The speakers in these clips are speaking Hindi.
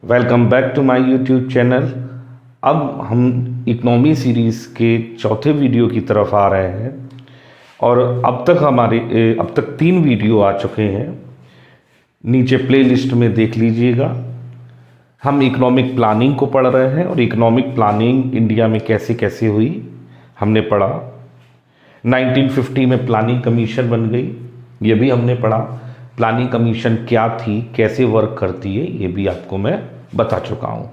Welcome back to my YouTube channel. अब हम इकोनॉमी सीरीज़ के चौथे वीडियो की तरफ आ रहे हैं और अब तक 3 वीडियो आ चुके हैं। नीचे प्लेलिस्ट में देख लीजिएगा। हम इकोनॉमिक प्लानिंग को पढ़ रहे हैं और इकोनॉमिक प्लानिंग इंडिया में कैसे कैसे हुई हमने पढ़ा। 1950 में प्लानिंग कमीशन बन गई, ये भी हमने पढ़ा। प्लानिंग कमीशन क्या थी, कैसे वर्क करती है, ये भी आपको मैं बता चुका हूँ।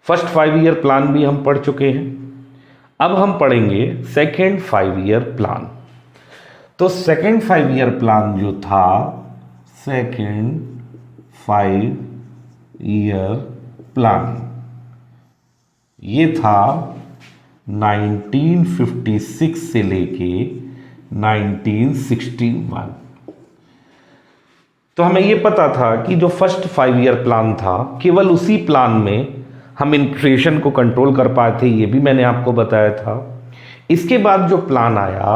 फर्स्ट 5 ईयर प्लान भी हम पढ़ चुके हैं। अब हम पढ़ेंगे सेकेंड 5 ईयर प्लान। तो सेकेंड 5 ईयर प्लान जो था, सेकेंड 5 ईयर प्लान, ये था 1956 से लेके 1961। तो हमें ये पता था कि जो फर्स्ट 5 ईयर प्लान था, केवल उसी प्लान में हम इन्फ्लेशन को कंट्रोल कर पाए थे, ये भी मैंने आपको बताया था। इसके बाद जो प्लान आया,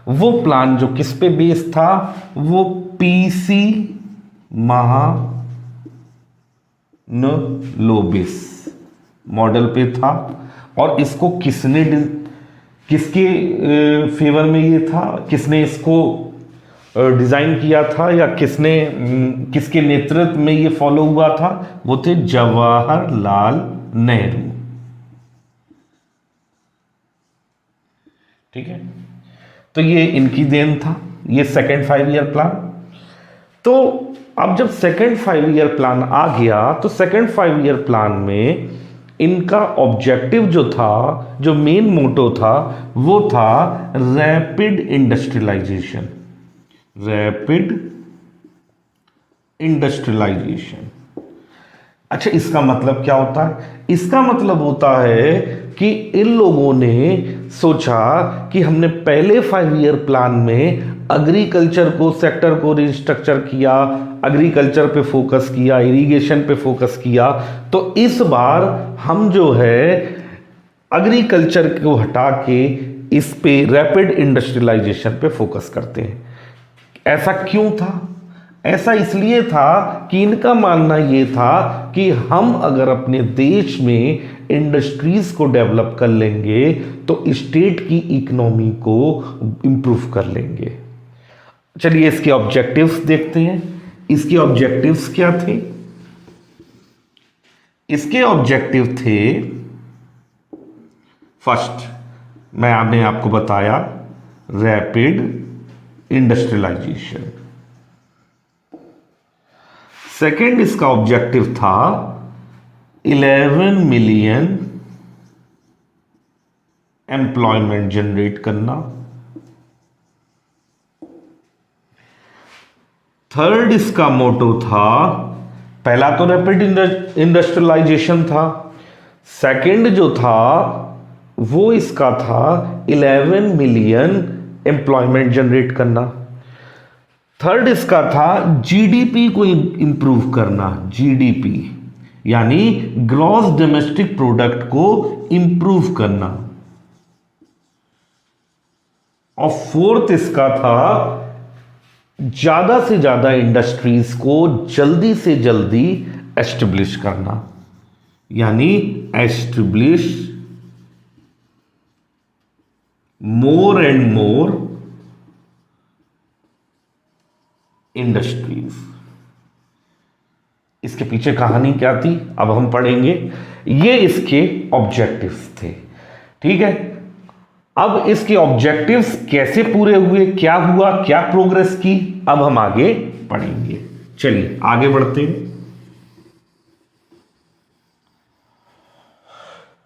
वो प्लान जो किस पे बेस था, वो पीसी महालनोबिस मॉडल पे था। और इसको किसके फेवर में ये था, किसने इसको डिज़ाइन किया था या किसके नेतृत्व में ये फॉलो हुआ था, वो थे जवाहरलाल नेहरू। ठीक है, तो ये इनकी देन था, ये सेकेंड 5 ईयर प्लान। तो अब जब सेकेंड 5 ईयर प्लान आ गया, तो सेकेंड 5 ईयर प्लान में इनका ऑब्जेक्टिव जो था, जो मेन मोटो था, वो था रैपिड इंडस्ट्रियलाइजेशन। Rapid industrialisation. अच्छा, इसका मतलब क्या होता है? इसका मतलब होता है कि इन लोगों ने सोचा कि हमने पहले 5 ईयर प्लान में एग्रीकल्चर को सेक्टर को रिस्ट्रक्चर किया, एग्रीकल्चर पे फोकस किया, इरिगेशन पे फोकस किया, तो इस बार हम जो है एग्रीकल्चर को हटा के इस पे रैपिड इंडस्ट्रियलाइजेशन पे फोकस करते हैं। ऐसा क्यों था? ऐसा इसलिए था कि इनका मानना यह था कि हम अगर अपने देश में इंडस्ट्रीज को डेवलप कर लेंगे तो स्टेट की इकोनॉमी को इंप्रूव कर लेंगे। चलिए इसके ऑब्जेक्टिव्स देखते हैं। इसके ऑब्जेक्टिव्स क्या थे? इसके ऑब्जेक्टिव थे, फर्स्ट मैंने आपको बताया रैपिड इंडस्ट्रियलाइजेशन। सेकेंड इसका ऑब्जेक्टिव था 11 मिलियन एम्प्लॉयमेंट जनरेट करना। थर्ड इसका मोटो था, पहला तो रैपिड इंडस्ट्रियलाइजेशन था, सेकेंड जो था वो इसका था 11 मिलियन एम्प्लॉयमेंट जनरेट करना। थर्ड इसका था जीडीपी को इंप्रूव करना, जीडीपी यानी ग्रॉस डोमेस्टिक प्रोडक्ट को इंप्रूव करना। और फोर्थ इसका था ज्यादा से ज्यादा इंडस्ट्रीज को जल्दी से जल्दी एस्टेब्लिश करना, यानी establish more and more industries. इसके पीछे कहानी क्या थी अब हम पढ़ेंगे। ये इसके ऑब्जेक्टिव्स थे। ठीक है, अब इसके ऑब्जेक्टिव्स कैसे पूरे हुए, क्या हुआ, क्या प्रोग्रेस की, अब हम आगे पढ़ेंगे। चलिए आगे बढ़ते हैं।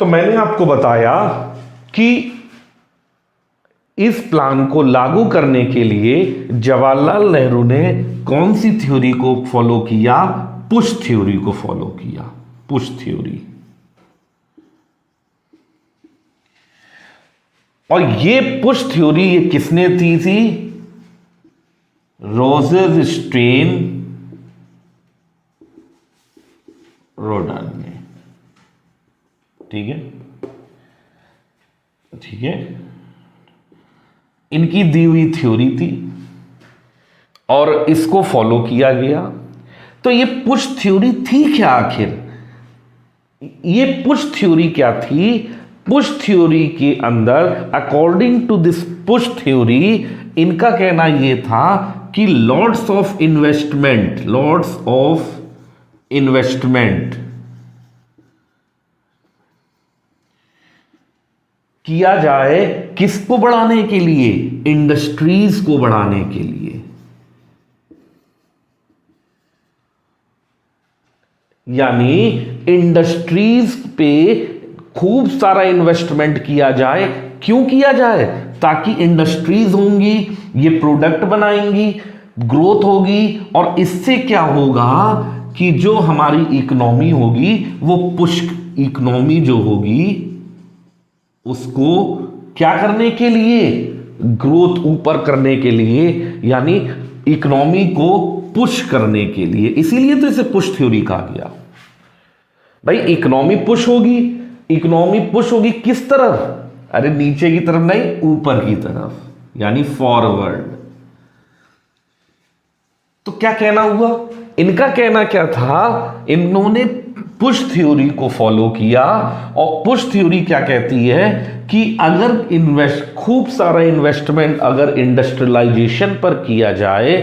तो मैंने आपको बताया कि इस प्लान को लागू करने के लिए जवाहरलाल नेहरू ने कौन सी थ्योरी को फॉलो किया? पुश थ्योरी को फॉलो किया। Push theory. और ये पुश थ्योरी ये किसने दी थी? रोजर स्टेन रोडन ने। ठीक है, ठीक है, इनकी दी हुई थ्योरी थी और इसको फॉलो किया गया। तो ये पुश थ्योरी थी क्या आखिर? ये पुश थ्योरी क्या थी? पुश थ्योरी के अंदर according to this push theory इनका कहना ये था कि लॉट्स ऑफ इन्वेस्टमेंट किया जाए किसको बढ़ाने के लिए? इंडस्ट्रीज को बढ़ाने के लिए। यानी इंडस्ट्रीज पे खूब सारा इन्वेस्टमेंट किया जाए। क्यों किया जाए? ताकि इंडस्ट्रीज होंगी, ये प्रोडक्ट बनाएंगी, ग्रोथ होगी, और इससे क्या होगा कि जो हमारी इकोनॉमी होगी वो पुश इकोनॉमी जो होगी उसको क्या करने के लिए? ग्रोथ ऊपर करने के लिए, यानी इकोनॉमी को पुश करने के लिए। इसीलिए तो इसे पुश थ्योरी कहा गया। भाई इकोनॉमी पुश होगी, इकोनॉमी पुश होगी किस तरफ? अरे नीचे की तरफ नहीं, ऊपर की तरफ, यानी फॉरवर्ड। तो क्या कहना हुआ? इनका कहना क्या था? इन्होंने पुश थ्योरी को फॉलो किया, और पुश थ्योरी क्या कहती है कि अगर खूब सारा इन्वेस्टमेंट अगर इंडस्ट्रियलाइजेशन पर किया जाए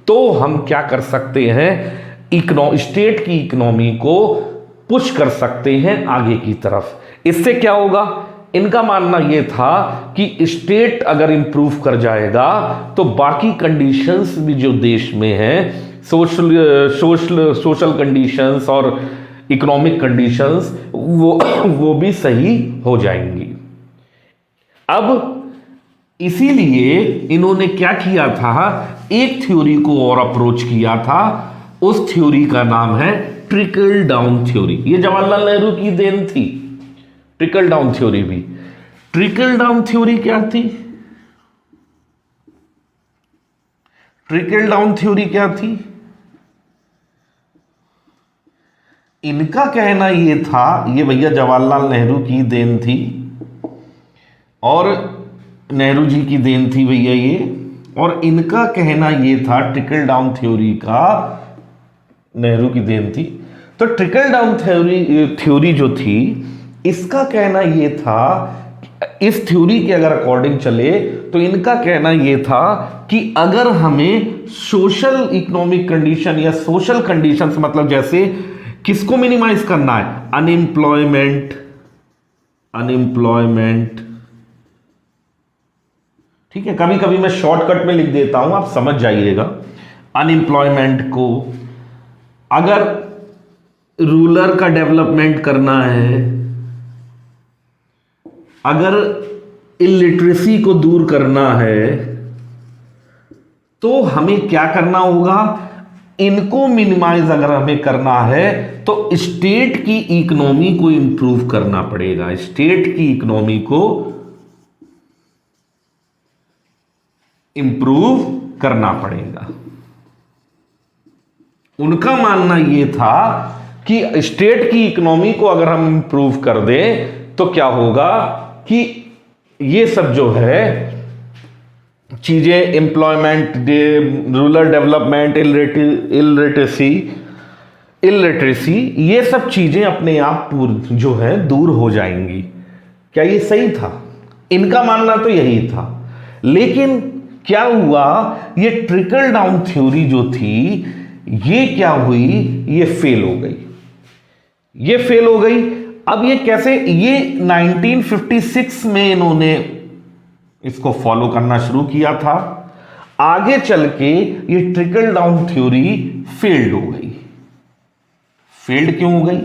तो हम क्या कर सकते हैं? स्टेट की इकोनॉमी को पुश कर सकते हैं आगे की तरफ। इससे क्या होगा? इनका मानना यह था कि स्टेट अगर इंप्रूव कर जाएगा तो बाकी कंडीशंस भी जो देश में हैं, सोशल कंडीशंस और इकोनॉमिक कंडीशंस, वो भी सही हो जाएंगी। अब इसीलिए इन्होंने क्या किया था? एक थ्योरी को और अप्रोच किया था। उस थ्योरी का नाम है ट्रिकल डाउन थ्योरी। ये जवाहरलाल नेहरू की देन थी, ट्रिकल डाउन थ्योरी भी। ट्रिकल डाउन थ्योरी क्या थी? ट्रिकल डाउन थ्योरी क्या थी? इनका कहना यह था, ये भैया जवाहरलाल नेहरू की देन थी, और नेहरू जी की देन थी भैया ये। और इनका कहना यह था, ट्रिकल डाउन थ्योरी का नेहरू की देन थी। तो ट्रिकल डाउन थ्योरी जो थी, इसका कहना यह था, इस थ्योरी के अगर अकॉर्डिंग चले तो इनका कहना यह था कि अगर हमें सोशल इकोनॉमिक कंडीशन या सोशल कंडीशंस, मतलब जैसे किसको मिनिमाइज करना है? अनएम्प्लॉयमेंट। ठीक है, कभी कभी मैं शॉर्टकट में लिख देता हूं, आप समझ जाइएगा। अनएम्प्लॉयमेंट को, अगर रूरल का डेवलपमेंट करना है, अगर इलिटरेसी को दूर करना है, तो हमें क्या करना होगा? इनको मिनिमाइज अगर हमें करना है तो स्टेट की इकोनॉमी को इंप्रूव करना पड़ेगा। स्टेट की इकोनॉमी को इंप्रूव करना पड़ेगा। उनका मानना यह था कि स्टेट की इकोनॉमी को अगर हम इंप्रूव कर दें तो क्या होगा कि ये सब जो है चीजें, एम्प्लॉयमेंट, रूरल डेवलपमेंट, इलिटरेसी, ये सब चीजें अपने आप जो है दूर हो जाएंगी। क्या ये सही था? इनका मानना तो यही था। लेकिन क्या हुआ? ये ट्रिकल डाउन थ्योरी जो थी, ये क्या हुई? ये फेल हो गई। ये फेल हो गई। अब ये कैसे? ये 1956 में इन्होंने इसको फॉलो करना शुरू किया था। आगे चल के ये ट्रिकल डाउन थ्योरी फेल्ड हो गई। फेल्ड क्यों हो गई?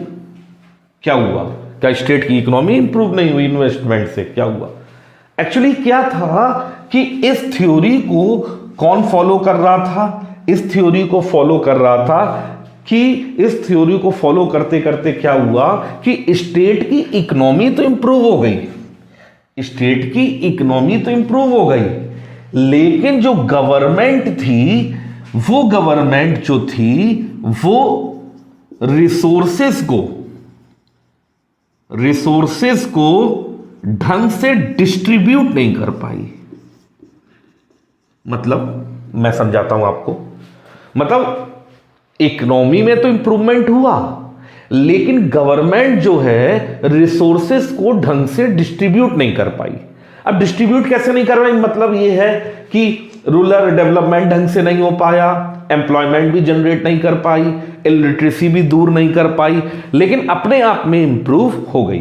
क्या हुआ? क्या स्टेट की इकोनॉमी इंप्रूव नहीं हुई इन्वेस्टमेंट से? क्या हुआ? एक्चुअली क्या था कि इस थ्योरी को कौन फॉलो कर रहा था? इस थ्योरी को फॉलो कर रहा था कि इस थ्योरी को फॉलो करते करते क्या हुआ कि स्टेट की इकोनॉमी तो इंप्रूव हो गई, स्टेट की इकोनॉमी तो इंप्रूव हो गई, लेकिन जो गवर्नमेंट थी, वो गवर्नमेंट जो थी वो रिसोर्सेस को ढंग से डिस्ट्रीब्यूट नहीं कर पाई। मतलब मैं समझाता हूं आपको। मतलब इकोनॉमी में तो इंप्रूवमेंट हुआ, लेकिन गवर्नमेंट जो है रिसोर्सेस को ढंग से डिस्ट्रीब्यूट नहीं कर पाई। अब डिस्ट्रीब्यूट कैसे नहीं कर पाई, मतलब ये है कि रूरल डेवलपमेंट ढंग से नहीं हो पाया, एम्प्लॉयमेंट भी जनरेट नहीं कर पाई, इलिटरेसी भी दूर नहीं कर पाई, लेकिन अपने आप में इंप्रूव हो गई।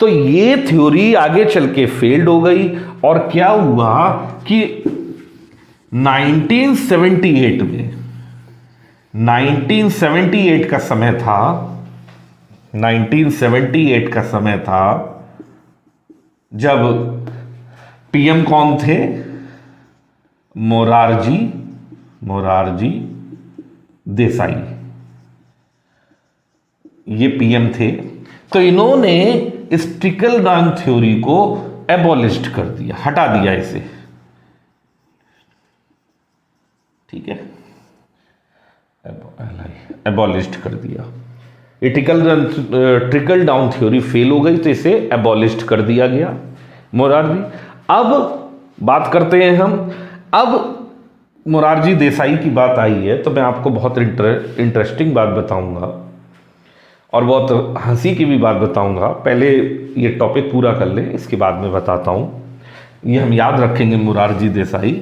तो ये थ्योरी आगे चल के फेल्ड हो गई, और क्या हुआ कि 1978 में 1978 का समय था, 1978 का समय था जब पीएम कौन थे, मोरारजी देसाई, ये पीएम थे। तो इन्होंने इस ट्रिकल डाउन थ्योरी को एबॉलिश्ड कर दिया, हटा दिया इसे, ठीक है, एबॉलिश्ड कर दिया। ये ट्रिकल डाउन थ्योरी फेल हो गई, तो इसे एबॉलिश्ड कर दिया गया मोरारजी। अब बात करते हैं हम, अब मोरारजी देसाई की बात आई है तो मैं आपको बहुत इंटरेस्टिंग बात बताऊंगा और बहुत हंसी की भी बात बताऊंगा। पहले ये टॉपिक पूरा कर ले, इसके बाद में बताता हूं, ये हम याद रखेंगे मोरारजी देसाई।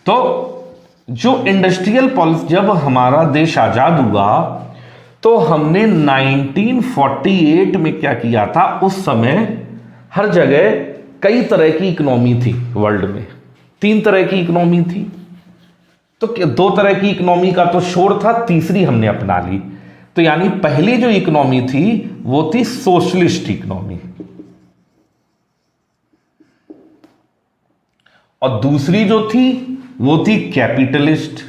तो जो इंडस्ट्रियल पॉलिसी, जब हमारा देश आजाद हुआ तो हमने 1948 में क्या किया था, उस समय हर जगह कई तरह की इकोनॉमी थी वर्ल्ड में, 3 तरह की इकोनॉमी थी। तो 2 तरह की इकोनॉमी का तो शोर था, तीसरी हमने अपना ली। तो यानी पहली जो इकोनॉमी थी वो थी सोशलिस्ट इकोनॉमी, और दूसरी जो थी वो थी कैपिटलिस्ट।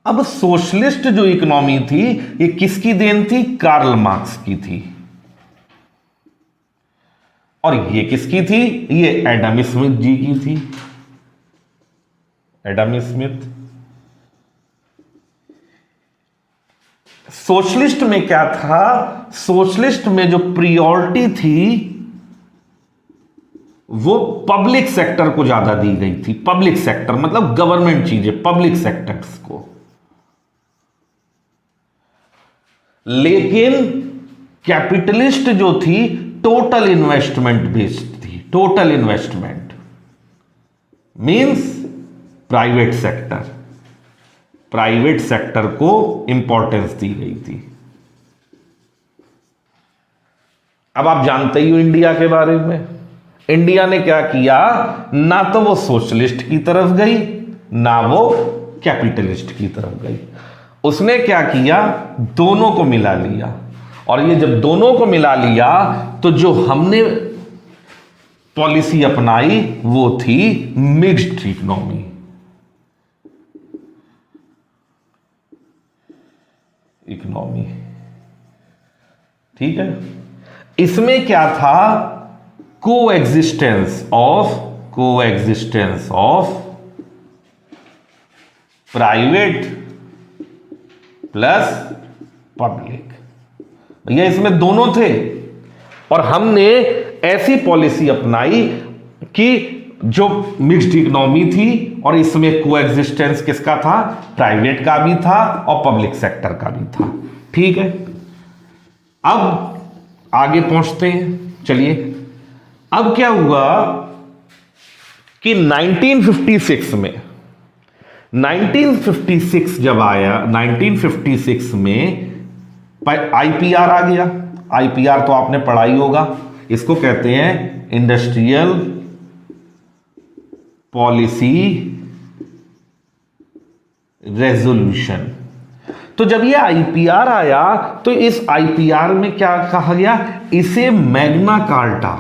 अब सोशलिस्ट जो इकोनॉमी थी ये किसकी देन थी, कार्ल मार्क्स की थी। और ये किसकी थी, ये एडम स्मिथ जी की थी, एडम स्मिथ। सोशलिस्ट में क्या था, सोशलिस्ट में जो प्रायोरिटी थी वो पब्लिक सेक्टर को ज्यादा दी गई थी। पब्लिक सेक्टर मतलब गवर्नमेंट चीजें, पब्लिक सेक्टर्स को। लेकिन कैपिटलिस्ट जो थी टोटल इन्वेस्टमेंट बेस्ड थी। Total investment means private sector, private sector को इंपॉर्टेंस दी गई थी। अब आप जानते ही हो इंडिया के बारे में, इंडिया ने क्या किया, ना तो वो सोशलिस्ट की तरफ गई ना वो कैपिटलिस्ट की तरफ गई। उसने क्या किया, दोनों को मिला लिया। और ये जब दोनों को मिला लिया तो जो हमने पॉलिसी अपनाई वो थी मिक्स्ड इकोनॉमी। ठीक है, इसमें क्या था, coexistence of private plus public. भैया इसमें दोनों थे, और हमने ऐसी पॉलिसी अपनाई कि जो मिक्स्ड इकोनॉमी थी और इसमें कोएग्जिस्टेंस किसका था, प्राइवेट का भी था और पब्लिक सेक्टर का भी था। ठीक है, अब आगे पहुंचते हैं। चलिए, अब क्या हुआ कि 1956 जब आया, 1956 में आईपीआर आ गया। आईपीआर तो आपने पढ़ा ही होगा, इसको कहते हैं इंडस्ट्रियल पॉलिसी रेजोल्यूशन। तो जब ये आईपीआर आया तो इस आईपीआर में क्या कहा गया, इसे मैग्ना कार्टा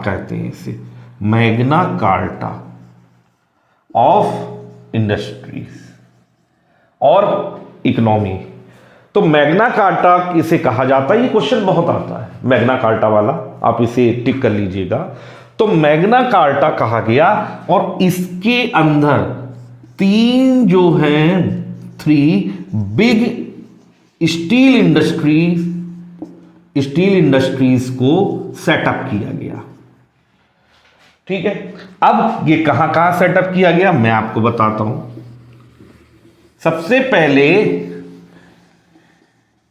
कहते हैं, इसे मैग्ना कार्टा ऑफ इंडस्ट्रीज और इकोनॉमी। तो मैग्ना कार्टा इसे कहा जाता है। ये क्वेश्चन बहुत आता है मैग्ना कार्टा वाला, आप इसे टिक कर लीजिएगा। तो मैग्ना कार्टा कहा गया, और इसके अंदर 3 बिग स्टील इंडस्ट्रीज को सेटअप किया गया। ठीक है, अब ये कहां कहां सेटअप किया गया मैं आपको बताता हूं। सबसे पहले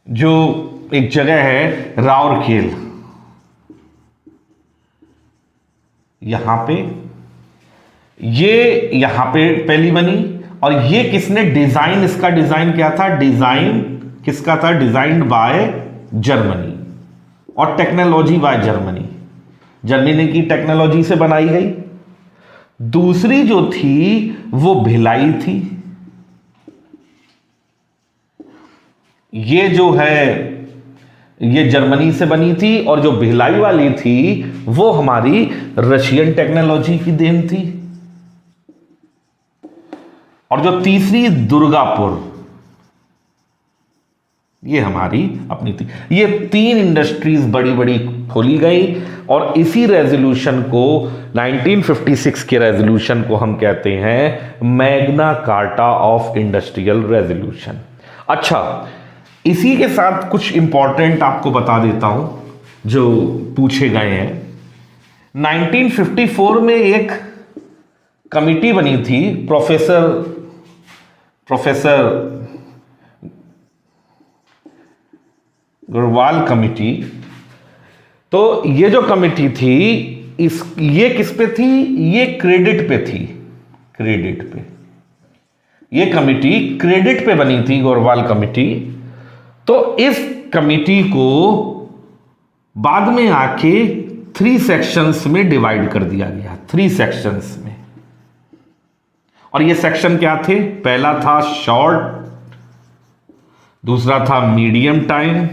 जो एक जगह है राउरकेला, यहां पे पहली बनी। और ये किसने डिजाइन, इसका डिजाइन क्या था, डिजाइन किसका था, डिजाइन बाय जर्मनी और टेक्नोलॉजी बाय जर्मनी, जर्मनी की टेक्नोलॉजी से बनाई गई। दूसरी जो थी वो भिलाई थी, ये जो है ये जर्मनी से बनी थी, और जो भिलाई वाली थी वो हमारी रशियन टेक्नोलॉजी की देन थी। और जो तीसरी दुर्गापुर, ये हमारी अपनी थी। ये 3 इंडस्ट्रीज बड़ी बड़ी खोली गई, और इसी रेजोल्यूशन को 1956 के रेजोल्यूशन को हम कहते हैं Magna carta of industrial resolution. अच्छा, इसी के साथ कुछ इंपॉर्टेंट आपको बता देता हूं जो पूछे गए हैं। 1954 में एक कमिटी बनी थी, प्रोफेसर गढ़वाल कमिटी। तो ये जो कमिटी थी ये किस पे थी, ये क्रेडिट पे थी, क्रेडिट पे। ये कमिटी क्रेडिट पे बनी थी, गढ़वाल कमिटी। तो इस कमिटी को बाद में आके 3 सेक्शंस में डिवाइड कर दिया गया, 3 सेक्शंस में। और ये सेक्शन क्या थे, पहला था शॉर्ट, दूसरा था मीडियम टाइम,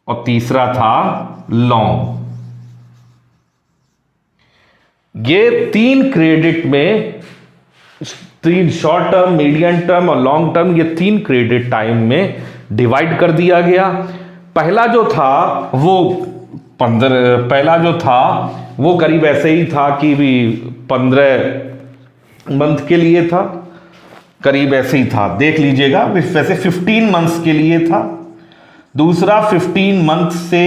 और तीसरा था लॉन्ग। ये 3 क्रेडिट में, 3 शॉर्ट टर्म, मीडियम टर्म और लॉन्ग टर्म, ये 3 क्रेडिट टाइम में डिवाइड कर दिया गया। पहला जो था वो करीब ऐसे ही था कि भी 15 मंथ के लिए था, करीब ऐसे ही था, देख लीजिएगा। वैसे 15 मंथ्स के लिए था। दूसरा 15 मंथ से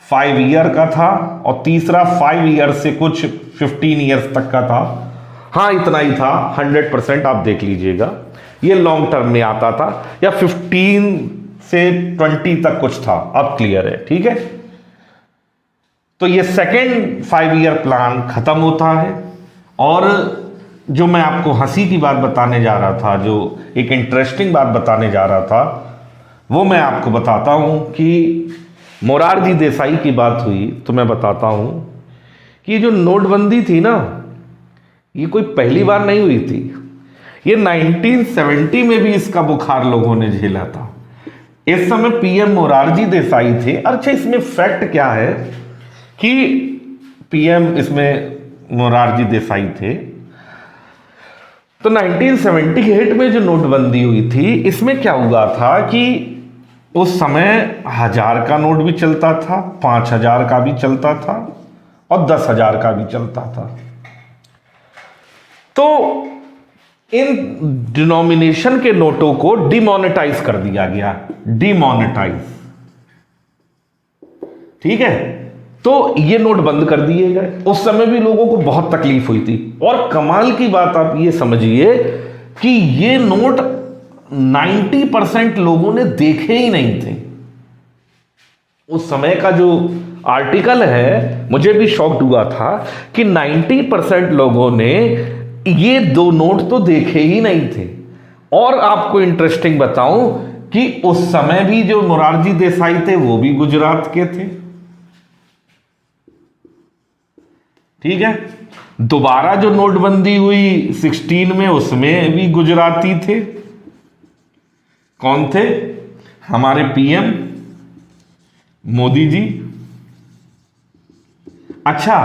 5 ईयर का था, और तीसरा 5 ईयर से कुछ 15 ईयर्स तक का था। हाँ, इतना ही था, 100% आप देख लीजिएगा। ये लॉन्ग टर्म में आता था, या 15 से 20 तक कुछ था, अब क्लियर है, ठीक है। तो ये सेकेंड 5 ईयर प्लान खत्म होता है। और जो मैं आपको हंसी की बात बताने जा रहा था, जो एक इंटरेस्टिंग बात बताने जा रहा था, वो मैं आपको बताता हूं कि मोरारजी देसाई की बात हुई तो मैं बताता हूं कि जो नोटबंदी थी ना, ये कोई पहली बार नहीं हुई थी। ये 1970 में भी इसका बुखार लोगों ने झेला था। इस समय पीएम मोरारजी देसाई थे। अच्छा, इसमें फैक्ट क्या है कि पीएम इसमें मोरारजी देसाई थे। तो 1978 में जो नोटबंदी हुई थी, इसमें क्या हुआ था कि उस समय 1000 का नोट भी चलता था, 5000 का भी चलता था, और 10,000 का भी चलता था। तो इन डिनोमिनेशन के नोटों को डिमोनेटाइज कर दिया गया, डिमोनेटाइज, ठीक है। तो ये नोट बंद कर दिए गए। उस समय भी लोगों को बहुत तकलीफ हुई थी। और कमाल की बात आप ये समझिए कि ये नोट 90% लोगों ने देखे ही नहीं थे। उस समय का जो आर्टिकल है, मुझे भी शॉक्ड हुआ था कि 90% लोगों ने ये 2 नोट तो देखे ही नहीं थे। और आपको इंटरेस्टिंग बताऊं कि उस समय भी जो मोरारजी देसाई थे वो भी गुजरात के थे, ठीक है। दोबारा जो नोटबंदी हुई 16 में, उसमें भी गुजराती थे। कौन थे? हमारे पीएम मोदी जी। अच्छा,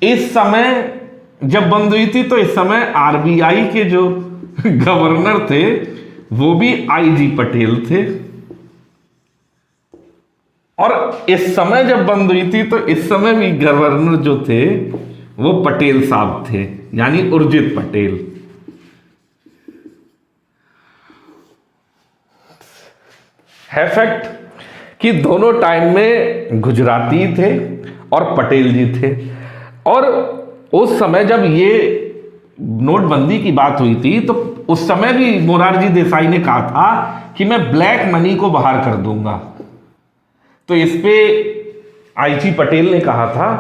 इस समय जब बंद हुई थी तो इस समय आरबीआई के जो गवर्नर थे वो भी आईजी पटेल थे। और इस समय जब बंद हुई थी तो इस समय भी गवर्नर जो थे वो पटेल साहब थे, यानी उर्जित पटेल। है फैक्ट कि दोनों टाइम में गुजराती थे और पटेल जी थे। और उस समय जब ये नोटबंदी की बात हुई थी तो उस समय भी मोरारजी देसाई ने कहा था कि मैं ब्लैक मनी को बाहर कर दूंगा। तो इस पे आईजी पटेल ने कहा था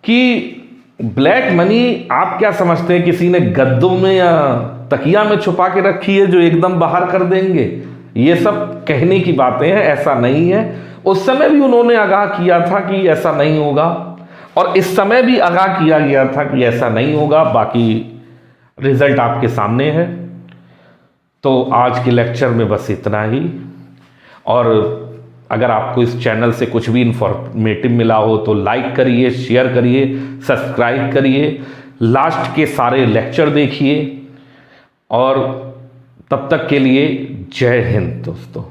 कि ब्लैक मनी आप क्या समझते हैं, किसी ने गद्दों में या तकिया में छुपा के रखी है जो एकदम बाहर कर देंगे? ये सब कहने की बातें हैं, ऐसा नहीं है। उस समय भी उन्होंने आगाह किया था कि ऐसा नहीं होगा, और इस समय भी आगाह किया गया था कि ऐसा नहीं होगा। बाकी रिजल्ट आपके सामने है। तो आज के लेक्चर में बस इतना ही। और अगर आपको इस चैनल से कुछ भी इंफॉर्मेटिव मिला हो तो लाइक करिए, शेयर करिए, सब्सक्राइब करिए, लास्ट के सारे लेक्चर देखिए। और तब तक के लिए जय हिंद दोस्तों।